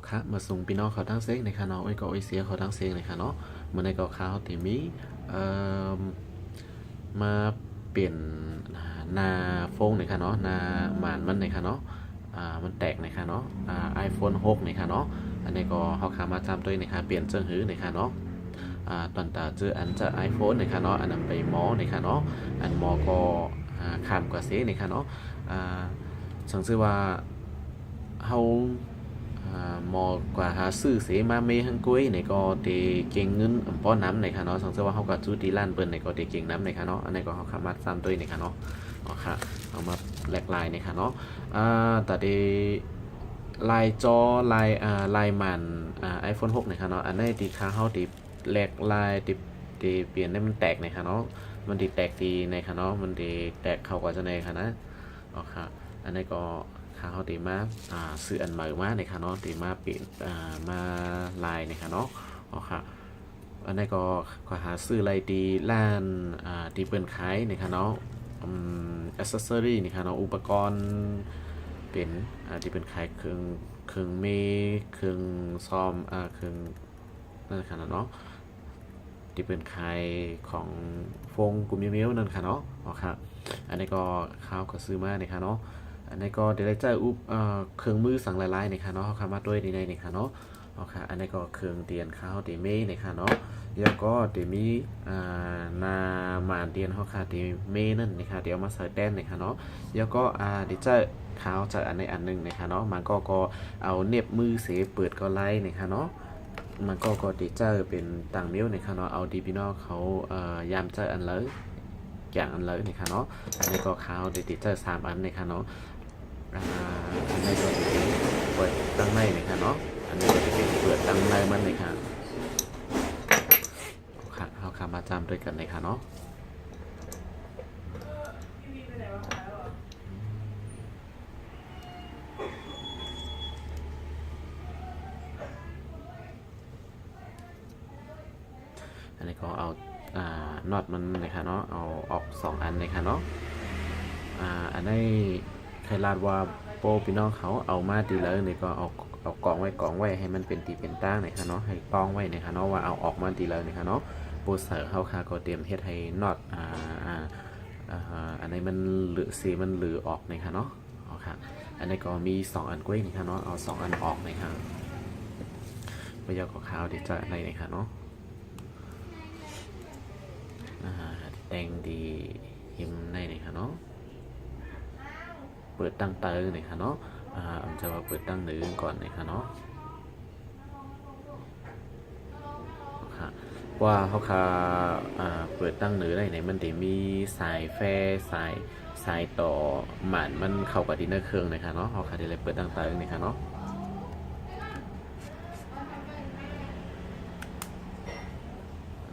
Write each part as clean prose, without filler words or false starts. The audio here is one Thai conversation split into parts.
ค่ะมาส่งพี่น้องเขาตั้งเซ็กในค่ะเนาะไอ้ก็ไอเสียเขาตั้งเซ็กในค่ะเนาะมันในก็ข้าวที่มีเอ่อมาเปลี่ยนนาโฟงในค่ะเนาะนาหมานมันในค่ะเนาะมันแตกในค่ะเนาะiPhone 6ในค่ะเนาะอันนี้ก็เขาขามาจำตัวในค่ะเปลี่ยนเจิ้งหือในค่ะเนาะตอนตาเจออันจะ iPhone ในค่ะเนาะอันนั้นไปมอในค่ะเนาะอันมอก็ข้ามกว่าเซในค่ะเนาะสังชื่อว่าเฮา มอกว่าหาซื้อเสมาเมฮังกุ้ยในก็เตเก่งเงินป้อนน้ำในค่ะเนาะสังเกตว่าเขาก็จูตีล้านเปิ้นในก็เตเก่งน้ำในค่ะเนาะอันนี้ก็เขาขามัดซ้ำตัวในค่ะเนาะอ๋อค่ะเอามาแหลกลายในค่ะเนาะแต่เดลายจอลายมันiPhone 6ในค่ะเนาะอันนี้ตีค่าเขาตีแหลกลายตีเปลี่ยนได้มันแตกในค่ะเนาะมันตีแตกตีในค่ะเนาะมันตีแตกเข้าก็จะในค่ะนะอ๋อค่ะอันนี้ก็ข้าวตีมาซื้ออันใหม่มาในค่ะเนาะตีมาเปลี่ยนมาลายในค่ะเนาะอ๋อค่ะอันนี้ก็หาซื้ออะไรตีร้านตีเปิ่นขายในค่ะเนาะอ c เซสซอรี่นี่ค่ะเนาะอุปกรณ์เป็นที่เป็นขายเครื่องเมเครื่องซ่อมเครื่องนั่นค่ะเนาะที่เป็นขายของฟงกลุ่มเมลนั่นค่ะเนาะอ๋อค่ะอันนี้ก็ข้าวก็ซื้อมาในค่ะเนาะ อันนี้ก็เดี๋ยวจะอุปเครื่องมือสั่งหลายๆในค่ะเนาะเขามาด้วยในค่ะเนาะเอาค่ะอันนี้ก็เครื่องเตียนข้าวเตียเมในค่ะเนาะแล้วก็เดี๋ยวมีนามาเตียนเขาค่ะเตียเมนั่นนะคะเดี๋ยวมาใส่แดนในค่ะเนาะแล้วก็เดี๋ยวจะข้าวจากอันในอันหนึ่งนะคะเนาะมันก็เอาเน็บมือเสเปิดก็ไล่ในค่ะเนาะมันก็เดี๋ยวจะเป็นต่างเมลในค่ะเนาะเอาดีพี่น้องเขายามจะอันเลยอย่างอันเลยในค่ะเนาะอันนี้ก็ข้าวเดี๋ยวจะ3อันในค่ะเนาะ อันนี้ก็จะเป็นเปิดตั้งในนะครับเนาะอันนี้ก็จะเป็นเปิดตั้งในมันนะครับค่ะเอาคำมาจำด้วยกันนะครับเนาะอันนี้ก็เอาน็อตมันนะครับเนาะเอาออก2อันนะครับเนาะอันนี้ใครลาดว่าโปรพี่น้องเขาเอามาดีแล้วนี่ก็เอากองไว้ให้มันเป็นตีเป็นตั้งนะครับเนาะให้กองไว้นะครับเนาะว่าเอาออกมาดีแล้วนะครับเนาะโปรเซอร์เขาค่ะก็เตรียมเฮ็ดให้น็อตอันนี้มันหรือสีมันหรือออกนะครับเนาะอ๋อค่ะอันนี้ก็มี2อันกล้วยนะครับเนาะเอา2อันออกนะครับไปยาวกับขาวเดี๋ยวจะในนะครับเนาะแดงดีหิมในนะครับเนาะเปิดตั้งเตอร์นะครับเนาะผมจะว่าเปิดตั้งหนึ่งก่อนนะครับเนาะว่าเขาคาเปิดตั้งหนึ่งได้ไหนมันจะมีสายแฟสายต่อหมันมันเข้ากับดินเนอร์เครื่องนะครับเนาะเขาคาที่เลยเปิดตั้งเตอร์นะครับเนาะ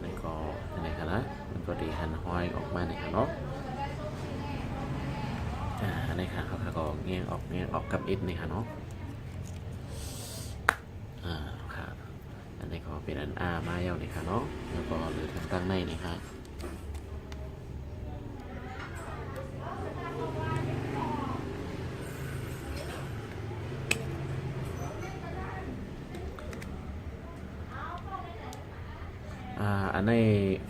นี่ก็นี่ครับนะมันก็ดีหันห้อยออกมานะครับเนาะอันนี้ค่ะเขาก็เงี้ยออกกับอิดนี่ค่ะเนาะค่ะอันนี้ก็เป็นอันมาเย้านี่ค่ะเนาะแล้วก็หรือทางตั้งในนี่ค่ะอันใน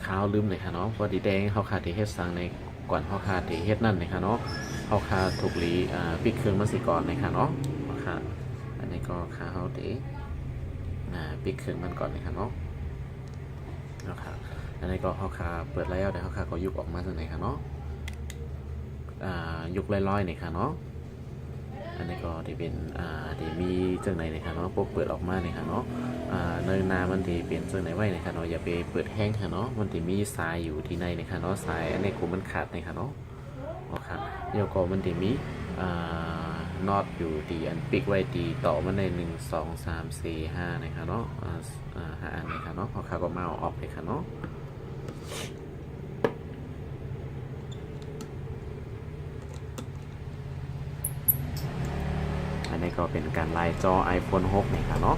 ขาวลืมเลยค่ะเนาะพอดีแดงเขาขาดที่เฮ็ดสั่งในก่อนเขาขาดที่เฮ็ดนั่นเลยค่ะเนาะเขาขาดถูกหลีปิดเครื่องมาสิก่อนเลยค่ะเนาะค่ะอันนี้ก็ขาเขาตีปิดเครื่องมันก่อนเลยค่ะเนาะนะคะอันนี้ก็เขาขาเปิดแล้วเดี๋ยวเขาขาก็ยุบออกมาจากไหนค่ะเนาะยุบลอยๆเนี่ยค่ะเนาะอันนี้ก็ที่เป็นที่มีจังไหนเนี่ยค่ะเนาะพวกเปิดออกมาเนี่ยค่ะเนาะเนยนามันที่เป็นจังไหนไว้เนี่ยค่ะเนาะอย่าไปเปิดแห้งค่ะเนาะมันที่มีสายอยู่ที่ในเนี่ยค่ะเนาะสายอันนี้กูมันขาดเนี่ยค่ะเนาะโอเคเดี๋ยวก็มันที่มีน็อตอยู่ตีอันปิกไว้ตีต่อมันใน1 2 3 4 5นะครับเนาะ5อันนะครับเนาะพอเขาก็มาเอาออกเลยค่ะเนาะอันนี้ก็เป็นการลายจอ iPhone 6นะครับเนาะ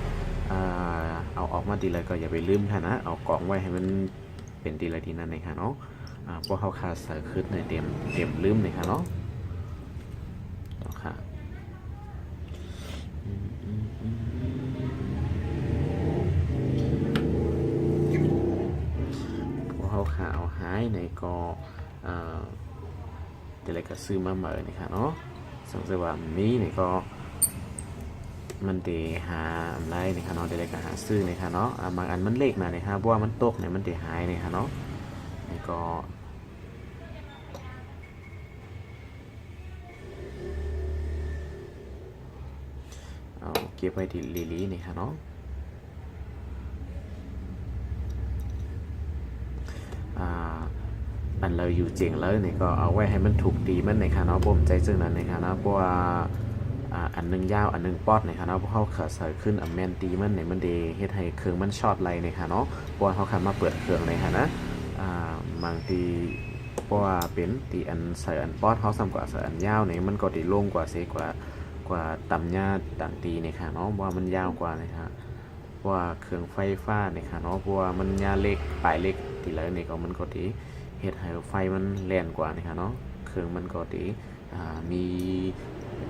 เอาออกมาดีเลยก็อย่าไปลืมค่ะนะเอากล่องไว้ให้มันเป็นดีเลยที่นั่นนะครับเนาะพวกเขาขาดสายขึ้นในเตรียมลืมนะครับเนาะค่ะ ในก็เดี๋ยวเราก็ซื้อมาเหมือนนี่ค่ะเนาะสังเกตว่ามีนี่ก็มันเดหาอะไรนี่ค่ะเนาะเดี๋ยวเราก็หาซื้อนี่ค่ะเนาะบางอันมันเล็กนะนี่ค่ะเพราะว่ามันตกเนี่ยมันเดหายนี่ค่ะเนาะนี่ก็เอาเก็บไว้ที่ลีนี่ค่ะเนาะอันเราอยู่เจียงเลยนี่ก็เอาไว้ให้มันถูกตีมันในค่ะเนาะบ่มใจจึงนั้นในค่ะเนาะเพราะว่าอันนึงยาวอันนึงป๊อดในค่ะเนาะเพราะเขาขาใส่ขึ้นอันแมนตีมันในมันเดเฮ็ดให้เครื่องมันช็อตไรในค่ะเนาะเพราะว่าเขาคันมาเปิดเครื่องในค่ะนะบางทีเพราะว่าเป็นตีอันใส่อันป๊อดเขาซ้ำกว่าใส่อันยาวในมันก็ตีลงกว่าเซกว่าต่ำหญ้าต่างตีในค่ะเนาะเพราะว่ามันยาวกว่าในค่ะว่าเครื่องไฟฟ้าในค่ะเนาะเพราะว่ามันหญ้าเล็กปลายเล็กตีเลยในก็มันก็ตีเฮ็ดให้ไฟมันแรงกว่านะคะเนาะเครื่องมันก็ดีมี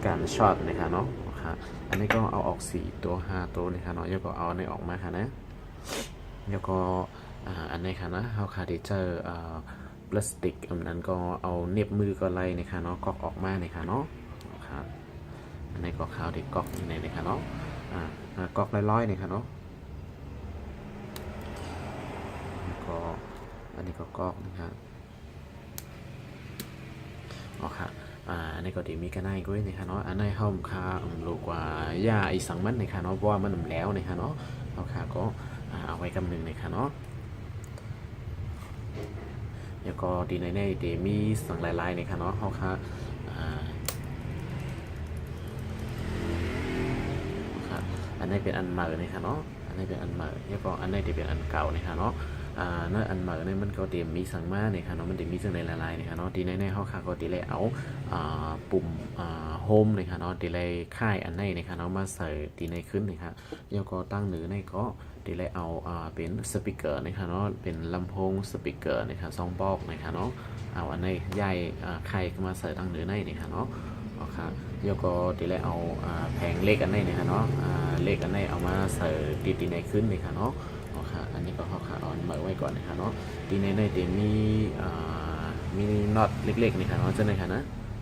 การช็อตนะคะเนาะค่ะอันนี้ก็เอาออก4ตัว5ตัวนะคะเนาะแล้วก็เอาในออกมาค่ะนะแล้วก็อันนี้ค่ะนะเอาคาดิเจอร์พลาสติกอันนั้นก็เอาเน็บมือก็ไล่นะคะเนาะก๊อกออกมานะคะเนาะค่ะอันนี้ก็ขาวที่ก๊อกในนะคะเนาะก๊อกร้อยๆนะคะเนาะก็อันนี้ก็ก๊อกนะครับอ๋อค่ะอันนี้ก็ดีมีกันได้ด้วยนะคะเนาะอันนี้เข้าค่าลูกว่ายาอีสังมันนะคะเนาะเพราะว่ามันแล้วนะคะเนาะเอาค่ะก็เอาไว้กำนึงนะคะเนาะแล้วก็ดีในเดมีสังหลายๆนะคะเนาะเอาค่ะอันนี้เป็นอันใหม่นะคะเนาะอันนี้เป็นอันใหม่แล้วก็อันนี้ที่เป็นอันเก่านะคะเนาะเนื้ออันใหม่เนี่ยมันก็เตรียมมีสังมาเนี่ยค่ะเนาะมันเตรียมมีสังในละลายเนี่ยค่ะเนาะทีในเขาค่ะก็ตีเลยเอาปุ่มโฮมเนี่ยค่ะเนาะตีเลยค่ายอันในเนี่ยค่ะเนาะมาใส่ตีในขึ้นเนี่ยค่ะแล้วก็ตั้งเหนือในก็ตีเลยเอาเป็นสปีกเกอร์นะคะเนาะเป็นลำโพงสปีกเกอร์นะคะ2บอกนะคะเนาะเอาอันในใหญ่ค่ายมาใส่ตั้งเหนือในเนี่ยค่ะเนาะครับแล้วก็ตีเลยเอาแผงเล็กอันในเนี่ยค่ะเนาะเล็กอันในเอามาใส่ตีในขึ้นเนี่ยค่ะเนาะอันนี้ก็เขาขาอ่อนเหมือไว้ก่อนนะครับเนาะทีในเต็มมีน็อตเล็กๆนะครับเนาะเจ้าไหนครับนะ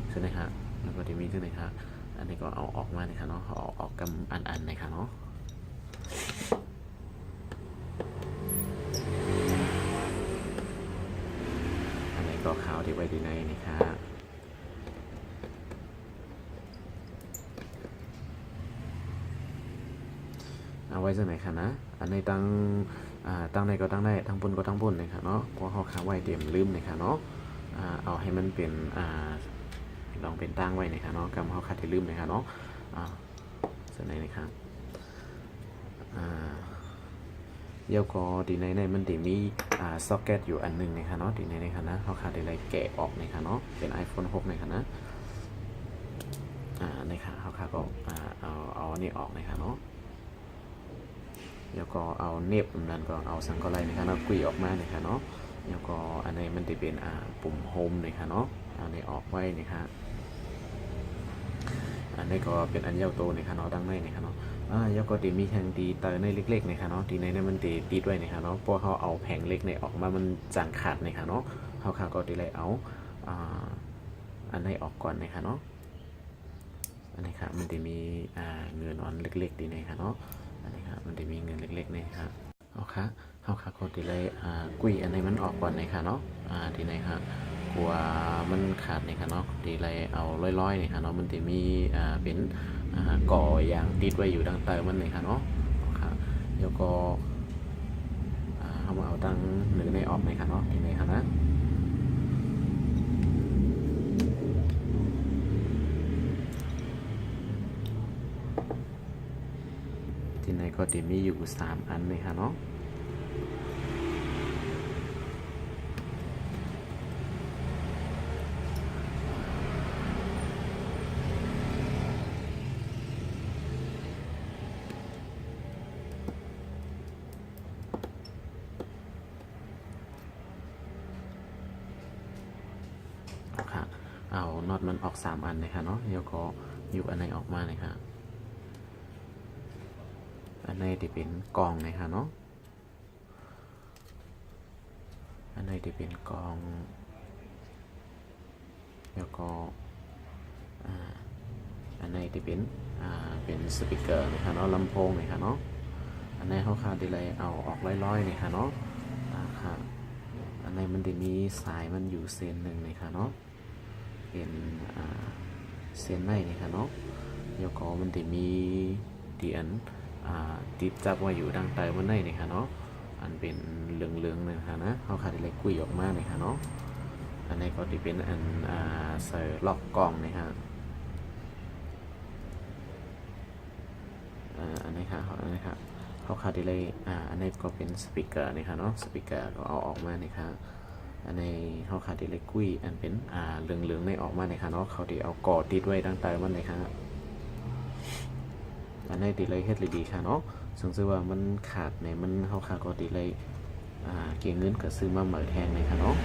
ใช่ไหมครับแล้วก็จะมีเจ้าไหนครับอันนี้ก็เอาออกมานะครับเนาะเอาออกกำอันนะครับเนาะอันนี้ก็ขาวที่ไว้ที่ในนะครับเอาไว้เจ้าไหนครับนะอันในตั้งในก็ตั้งได้ทั้งบนก็ทั้งบนนะครับเนาะเพราะเขาค้าไว้เตรียมลืมนะครับเนาะเอาให้มันเป็นลองเป็นตั้งไว้นะครับเนาะกำเขาคัดที่ลืมนะครับเนาะส่วนไหนนะครับเดี๋ยวก็ดีในมันจะมีซ็อกเก็ตอยู่อันนึงนะครับเนาะดีในนะครับนะเขาคัดอะไรแกะออกนะครับเนาะเป็น iPhone 6นะครับนะนะครับเขาคัดก็เอาอันนี้ออกนะครับเนาะแล้วก็เอาเน็บนั่นก็เอาสังกะไรนะครับแล้วกุยออกมานะครับเนาะแล้วก็อันนี้มันจะเป็นปุ่มโฮมนะครับเนาะอันนี้ออกไว้นะครับอันนี้ก็เป็นอันยาวโตนะครับเนาะตั้งในนะครับเนาะแล้วก็จะมีแทงดีเตอร์ในเล็กๆนะครับเนาะทีในนั้นมันจะติดไว้นะครับเนาะเพราะเขาเอาแผงเล็กในออกมามันจางขาดนะครับเนาะเขาขาก็จะเลยเอาอันนี้ออกก่อนนะครับเนาะอันนี้ครับมันจะมีเงินอ่อนเล็กๆดีนะครับเนาะอันนี้ครับมันจะมีเงินเล็กๆนี่ครับเอาค่ะก็ทีเลยกุยอันนี้มันออกก่อนนะครับเนาะทีไหนครับกลัวมันขาดนะครับเนาะทีไรเอาร้อยๆนะครับเนาะมันจะมีเป็นก่ออย่างติดไว้อยู่ดังเติมมันนะครับเนาะครับแล้วก็เอามาเอาตั้งหรือในออกนะครับเนาะทีไหนครับนะทีไหนก็จะมีอยู่3อันนะครับเนาะเอาน็อตมันออก3อันนะครับเนาะแล้วก็อยู่อันไหนออกมานะครับอันไหนที่เป็นกล่องนะครับเนาะอันไหน ในที่เป็นกองแล้วก็อันในที่เป็นสปีกเกอร์นะคะเนาะลำโพงนะคะเนาะอันในเขาขาดดีเลยเอาออกร้อยๆนะคะเนาะค่ะอันในมันจะมีสายมันอยู่เส้นหนึ่งนะคะเนาะเป็นเส้นในนะคะเนาะแล้วก็มันจะมีที่อันติดจับไว้อยู่ดังไตมันในนะคะเนาะอันเป็นเหลืองๆนะคะนะเขาขาดดีเลยกุยออกมานะคะเนาะอันนี้ก็ที่เป็นอันใส่ล็อกกล่องนะคะอันนี้ค่ะเขาขาดดีเลยอันนี้ก็เป็นสปีกเกอร์นะคะเนาะสปีกเกอร์ก็เอาออกมานะคะอันนี้เขาขาดดีเลยกุยอันเป็นเหลืองๆในออกมานะคะเนาะเขาที่เอากอดติดไว้ดังไตมันนะคะอันนี้ดีเลยเฮ็ดดีค่ะเนาะซึ่งว่ามันขาดในมันเขาขาดก็ดีเลยเกี่ยงเงินก็ซื้อมาเหมือแทนนะคะเนาะ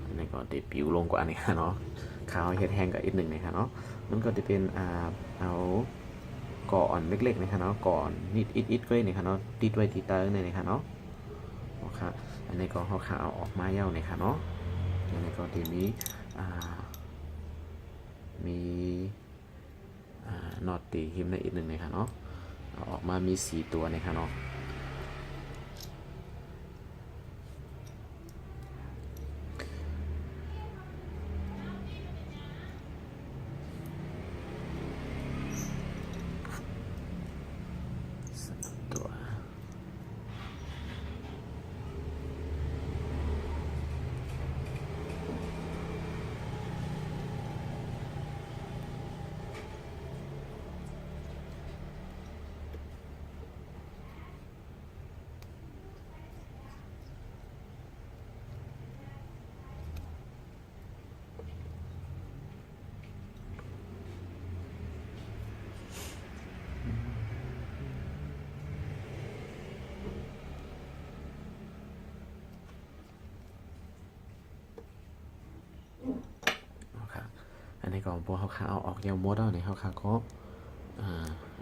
อันนี้ก็ติดปิวลงกว่านี่ค่ะเนาะขาวเฮ็ดแห้งกับอีกหนึ่งนะคะเนาะมันก็จะเป็นเอาก่อนเล็กๆนะคะเนาะก่อนนิดอิดๆไว้นะคะเนาะติดไว้ที่เตอร์นี่นะคะเนาะโอเคอันนี้ก็เขาเอาออกมาเย้านะคะเนาะอันนี้ก็ที่มีน็อตตีหิมในอีกหนึ่งนะคะเนาะเอาออกมามี4ตัวนะคะเนาะอันนี้ก็พวกเขาเอาออกยาวมดเอาในเขาก็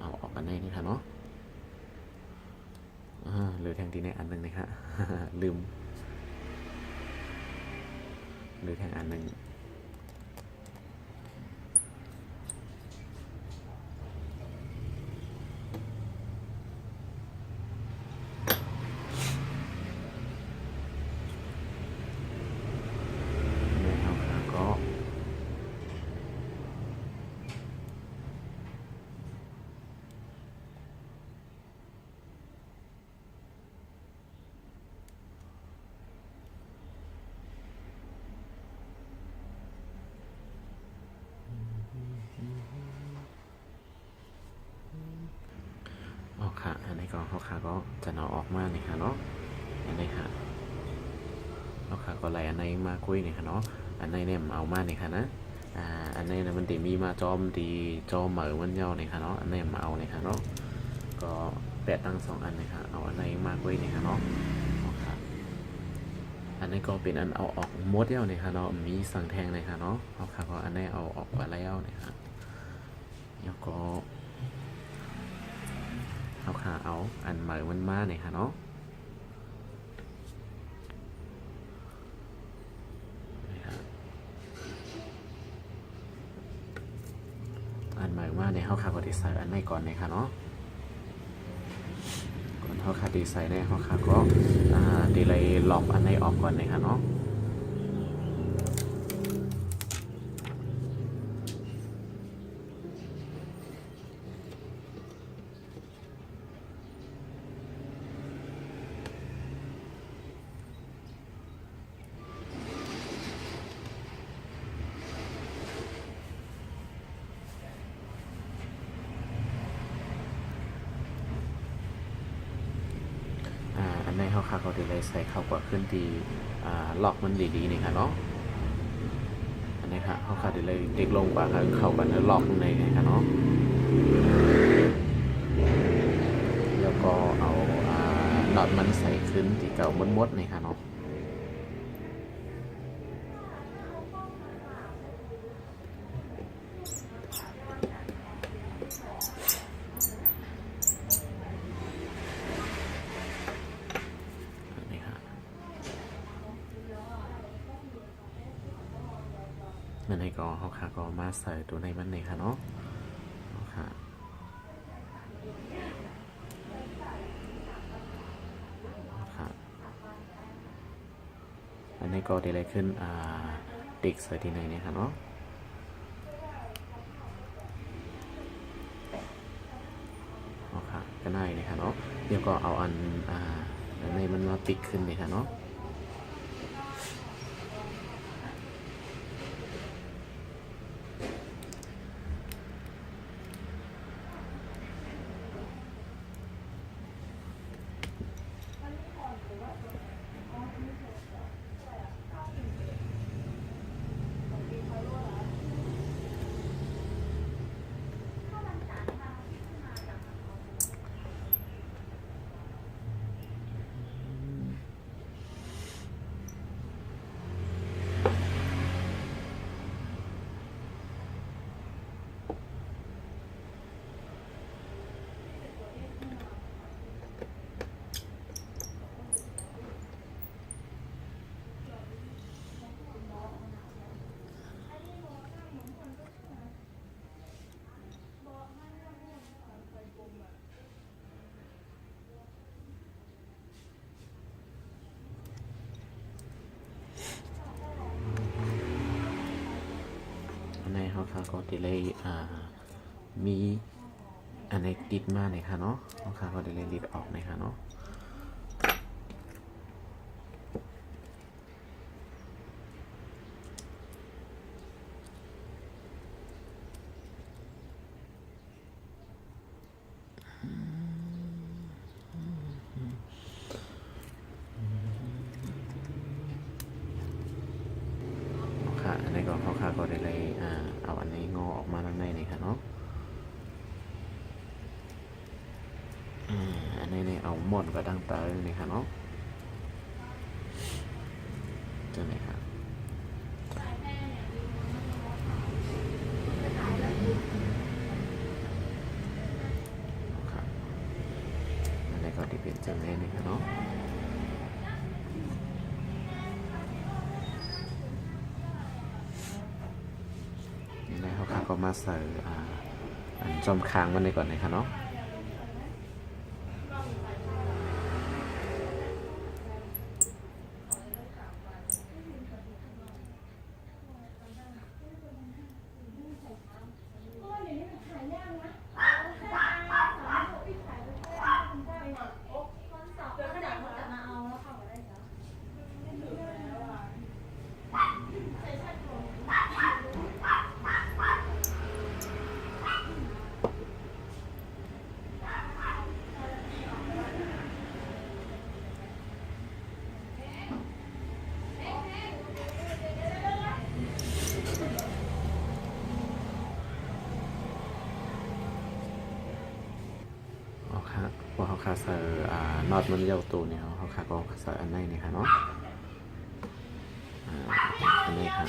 เอาออกกันได้นี่ค่ะเนาะเหลือแทงทีในอันหนึ่งนะคะ ลืมเหลือแทงอันหนึ่งอันนี้ก็เขาก็จะเอาออกมาเนี่ยค่ะเนาะอันนี้ค่ะเขาก็ไล่อันไหนมาคุยเนี่ยค่ะเนาะอันไหนเนี่ยเอามาเนี่ยค่ะนะอันไหนนะมันตีมีมาจอมตีจอมเหมือมันเย้าเนี่ยค่ะเนาะอันไหนมาเอาเนี่ยค่ะเนาะก็แปดตั้ง2 อันเนี่ยค่ะเอาอันไหนมาคุยเนี่ยค่ะเนาะอันนี้ก็เป็นอันเอาออกหมดเย้าเนี่ยค่ะเนาะมีสังแทงเลยค่ะเนาะเขาก็อันไหนเอาออกไปแล้วเนี่ยค่ะแล้วก็เอาอันใหม่มันมาเนี่ยค่ะเนาะอันใหม่มาเนี่ยเขาก็ดีไซน์อันไหนก่อนเนี่ยค่ะเนาะก่อนเขาดีไซน์เนี่ยเขาก็ดีเลยล็อกอันไหนออกก่อนเนี่ยค่ะเนาะในเขาก็ดีเลยใส่เข้ากว่าขึ้นที่ล็อกมันดีๆนี่ค่ะเนาะอันนี้ค่ะเขาดีเลยเด็กลงกว่าเข้ากันแล้วล็อกในไงค่ะเนาะแล้วก็เอา น็อตมันใส่ขึ้นที่เก่าหมดๆนี่ค่ะเนาะนี่ค่ะมันให้ก็เขาค่ะก็มาใส่ตัวในมันนี่ค่ะเนาะค่ะอันนี้ก็ได้เลยขึ้นติ๊กใส่ที่ไหนเนี่ยค่ะเนาะค่ะก็ได้เลยค่ะเนาะเดี๋ยวก็เอาอันในมันมาปิกขึ้นเลยค่ะเนาะในเขาค่ะก็ได้เลยมีอันในติดมาเนี่ยค่ะเนาะเขาค่ะก็ได้เลยติดออกเนี่ยค่ะเนาะค่ะอันนี้ก็เขาค่ะก็ได้เลยเอาอันนี้งอออกมาด้านในนี่ค่ะเนาะอันนี้เนี่ยเอาหมดก็ดังตาเลยนี่ค่ะเนาะจะไหนค่ะอันนี้ก็ที่เป็นจังเลยนี่ค่ะเนาะนี่เขาค่ะก็มาใส่อันจอมค้างมันในก่อนเลยค่ะเนาะพอเขาคาใส่น็อตมันเย้าตัวเนี่ยเขาคาก็ใส่อันในนี่ค่ะเนาะอันนี้ครับ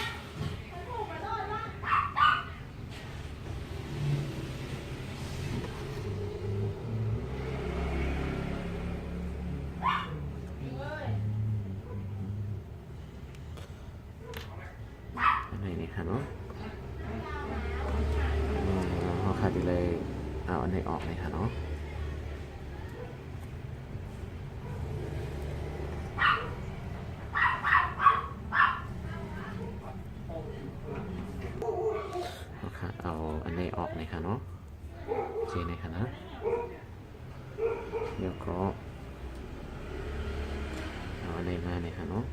อันนี้ค่ะเนาะเขาคาดีเลยเอาอันนี้ออกเลยค่ะเนาะเอาอันนี้ออกเลยค่ะเนาะโอเคเลยค่ะนะเดี๋ยวก็เอาอันนี้มาเลยค่ะเนาะ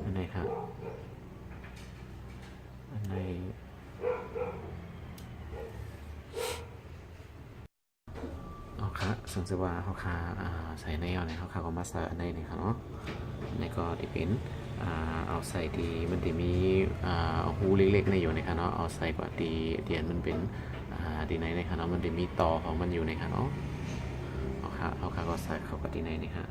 อันนี้ครับอันนี้เอาค่ะสังเกตว่าเขาคาใส่ในเอาเนี่ยเขาคาก็มาใส่อันนี้นี่ค่ะเนาะอันนี้ก็ที่เป็น เอาใส่ดีมันจะมีหูเล็กๆในอยู่ในค่ะเนาะเอาใส่กว่าดีเดียนมันเป็นดีในค่ะเนาะมันจะมีต่อของมันอยู่ในค่ะเนาะเอาค่ะก็ใส่เข้ากับดีในนี่ค่ะ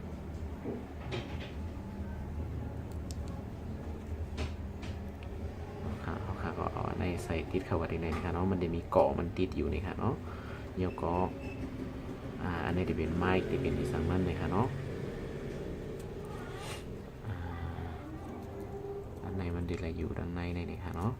เอาค่ะก็เอาในใส่ติดเข้ากับดีในค่ะเนาะมันจะมีเกาะมันติดอยู่ในค่ะเนาะเดี๋ยวก็อันนี้จะเป็นไม้จะเป็นที่สังมันเลยค่ะเนาะอันในมันดีอะไรอยู่ด้านในนี่ค่ะเนาะ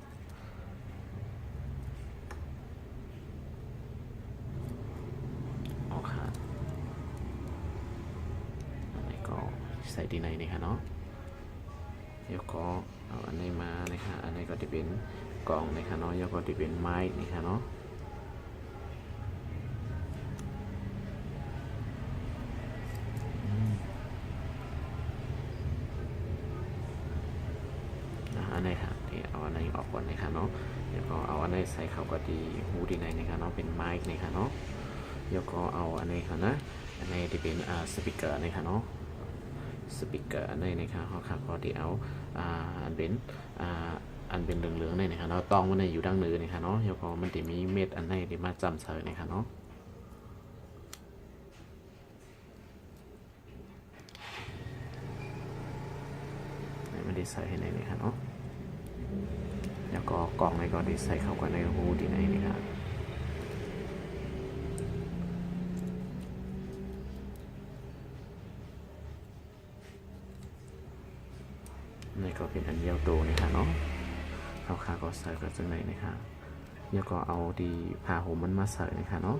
ใส่ดีในนี่ค่ะเนาะเดี๋ยวก็เอาอันนี้มานะค่ะอันนี้ก็จะเป็นกล่องนะค่ะเนาะเดี๋ยวก็จะเป็นไม้นี่ค่ะเนาะอันนี้ค่ะที่เอาอันนี้ออกก่อนนะคะเนาะเดี๋ยวก็เอาอันนี้ใส่เข้ากับดีหูดีในนะคะเนาะเป็นไม้นี่ค่ะเนาะเดี๋ยวก็เอาอันนี้ค่ะนะอันนี้จะเป็นสปีกเกอร์นี่ค่ะเนาะสปีกเกอร์อันนี้นะคะเขาค่ะก็ที่เอาอันเป็นอันเป็นเหลืองๆนี่นะครับเราตองมันในอยู่ดั้งเนื้อนี่ค่ะเนาะแล้วก็มันจะมีเม็ดอันไหนที่มาจำใส่นี่ค่ะเนาะมันได้ใส่ให้ในนี่ค่ะเนาะแล้วก็กล่องในก็ได้ใส่เข้ากับในหูที่ไหนนี่ค่ะนี่ก็เป็นอันเดียวโตนี่ค่ะเนาะเอาขาก็ใส่กับจังไหนนี่ค่ะแล้วก็เอาดีผ่าห่มมันมาใส่นี่ค่ะเนาะ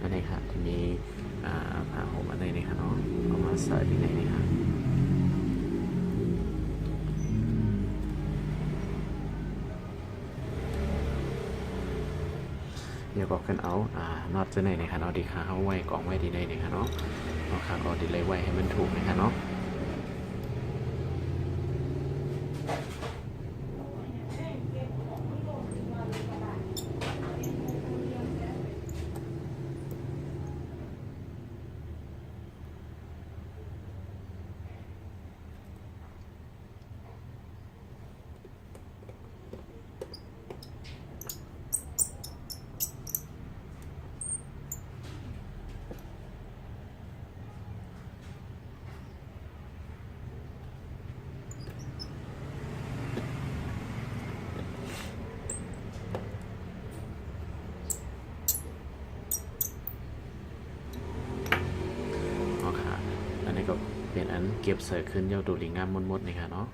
อันนี้ค่ะที่มีผ่าห่มอันนี้นี่ค่ะเนาะเอามาใส่ที่ไหนนี่ค่ะเดี๋ยวก็ขึ้นเอาน็อตจะไหนนะคะเนาะดีค่ะเขาไว้กล่องไว้ดีในนะคะเนาะเอาค่ะก็ดีเลยไว้ให้มันถูกนะคะเนาะก็เป็นอันเก็บใส่ขึ้นเย้าดูดีงามมดๆนี่ค่ะเนาะ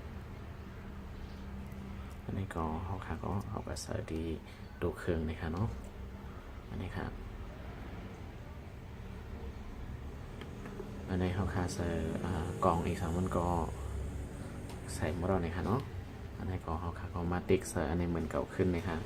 อันนี้ก็เขาค่ะก็เอาไปใส่ดีดูเครื่องนี่ค่ะเนาะอันนี้ค่ะอันนี้เขาค่ะใส่กล่องอีก3มันก็ใส่หมดแล้วนี่ค่ะเนาะอันนี้ก็เขาค่ะก็มาติ๊กใส่อันนี้เหมือนเก่าขึ้นนี่ค่ะ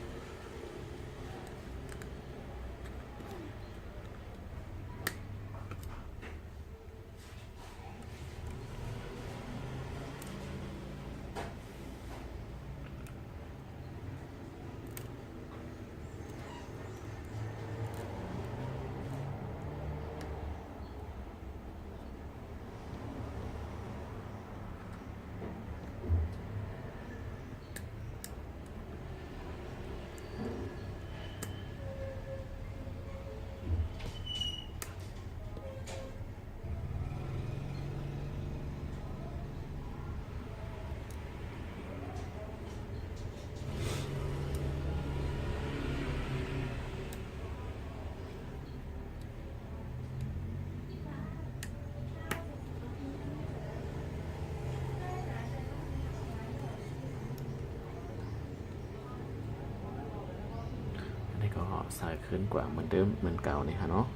ก็ใส่ขึ้นกว่าเหมือนเดิมเหมือนเก่านี่ค่ะเนาะ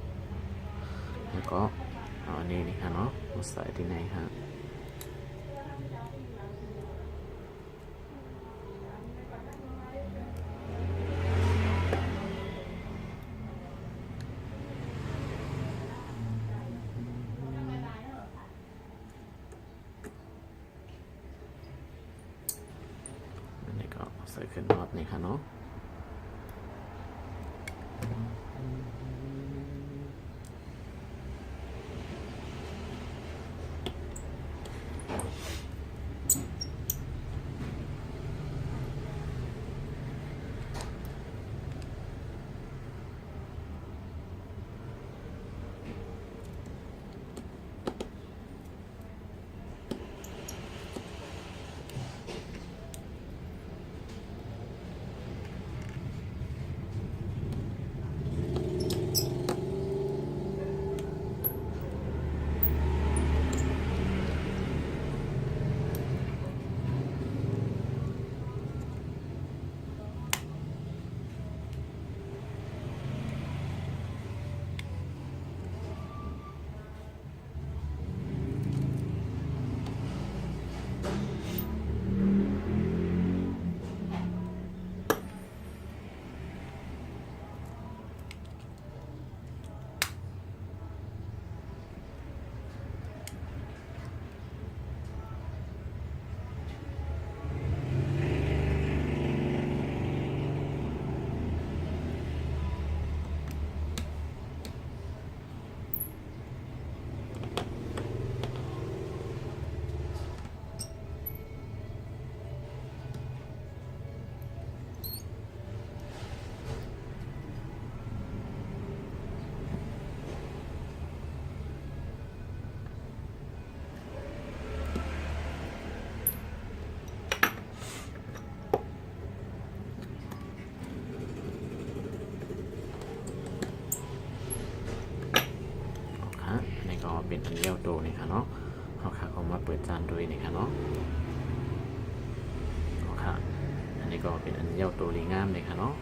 แล้วก็เอาอันนี้นี่ค่ะเนาะมาใส่ที่ไหนค่ะอันนี้ก็ใส่ขึ้นน็อตนี่ค่ะเนาะ เป็นอันเย้าโตนี่ค่ะเนาะเขาค่ะก็มาเปิดจานด้วยนี่ค่ะเนาะค่ะอันนี้ก็เป็นอันเย้าโตลีงามเลยค่ะเนาะ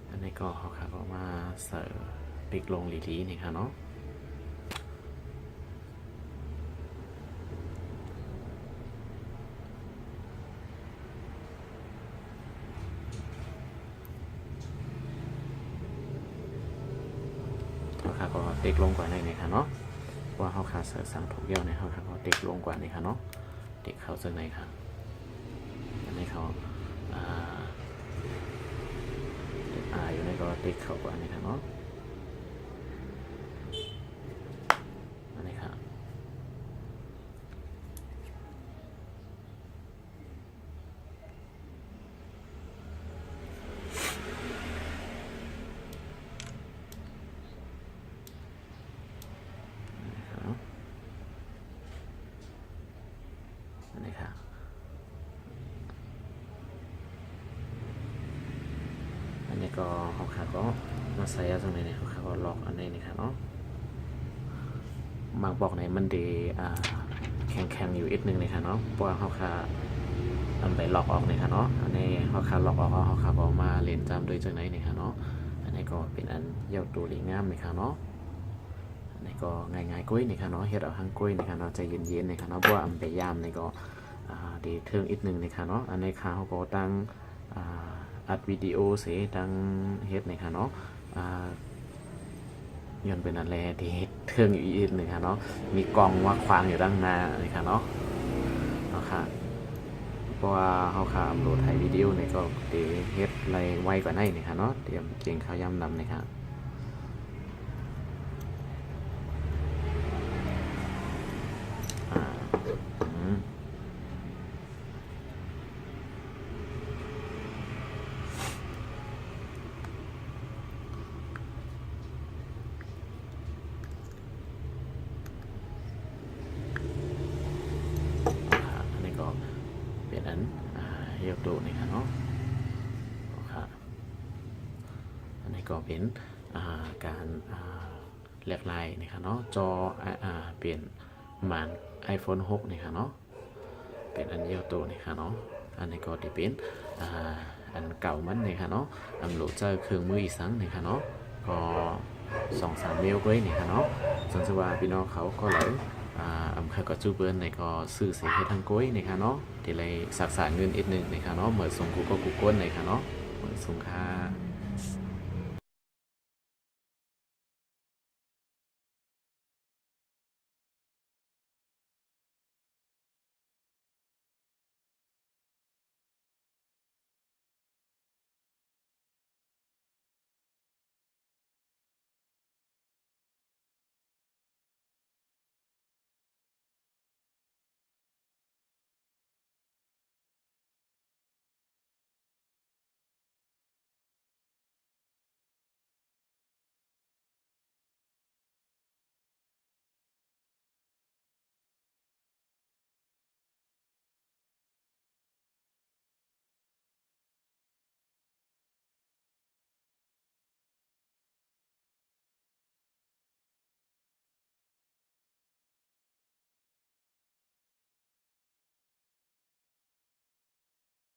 อันนี้ก็เขาค่ะก็มาเสิร์ฟปิกลงลีๆนี่ค่ะเนาะเขาค่ะก็เด็กลงกว่าในนี่ค่ะเนาะว่าเขาค่ะเสิร์ฟสั่งทุกเย้าเนี่ยเขาค่ะก็เด็กลงกว่านี่ค่ะเนาะเด็กเขาซึ่งในค่ะอันนี้เขาอยู่ในก็ติ๊กเข้ากว่านี่ครับเนาะอันนี้ครับอันนี้ครับอันนี้ก็เขาขาก็มาใส่ตรงนี้เนี่ยเขาขาก็ล็อกอันนี้นี่ครับเนาะบางบอกในมันดีแข็งๆอยู่อีกนึงเลยค่ะเนาะเพราะว่าเขาขาอันไปล็อกออกเลยค่ะเนาะอันนี้เขาขาล็อกออกเขาขาก็มาเล่นจำโดยจากไหนนี่ค่ะเนาะอันนี้ก็เป็นอันเย้าตัวดีงามเลยค่ะเนาะอันนี้ก็ง่ายๆกุ้ยนี่ค่ะเนาะเฮ็ดเอาทางกุ้ยนี่ค่ะเนาะใจเย็นๆนี่ค่ะเนาะเพราะว่าอันไปยามนี่ก็ดีเทิงอีกนึงนี่ค่ะเนาะอันนี้ค่ะเขาก็ตั้งอัดวิดีโอเสียตั้งเฮ็ดนี่ค่ะเนาะย้อนเป็นอันแรกที่เทิงอยู่อีกหนึ่งค่ะเนาะมีกล่องว่าควางอยู่ด้านหน้านี่ค่ะเนาะค่ะเพราะว่าเขาขาอัปโหลดถ่ายวิดีโอนี่ก็เดี๋ยวเฮ็ดอะไรไวกว่านี้นี่ค่ะเนาะเตรียมเก่งข้าวย่ำนำนี่ค่ะเรียบดูนี่ค่ะเนาะค่ะอันนี้ก็เป็นการแลกลายนี่ค่ะเนาะจอเปลี่ยนหมาน iPhone 6นี่ค่ะเนาะเป็นอันเยียวตัวนี่ค่ะเนาะอันนี้ก็จะเป็นอันเก่ามันนี่ค่ะเนาะอันโหลดเจอเครื่องมืออีกสังนี่ค่ะเนาะก็2-3 เมลก็นี่ค่ะเนาะสังสว่าพี่น้องเขาก็เลยเขาก็จูเบิร์นในก็ซื้อเสียให้ทางก้อยในค่ะเนาะที่เลยสักษาเงินอีกหนึ่งในค่ะเนาะเหมือนส่งกูก็กูก้นในค่ะเนาะเหมือนส่งค่า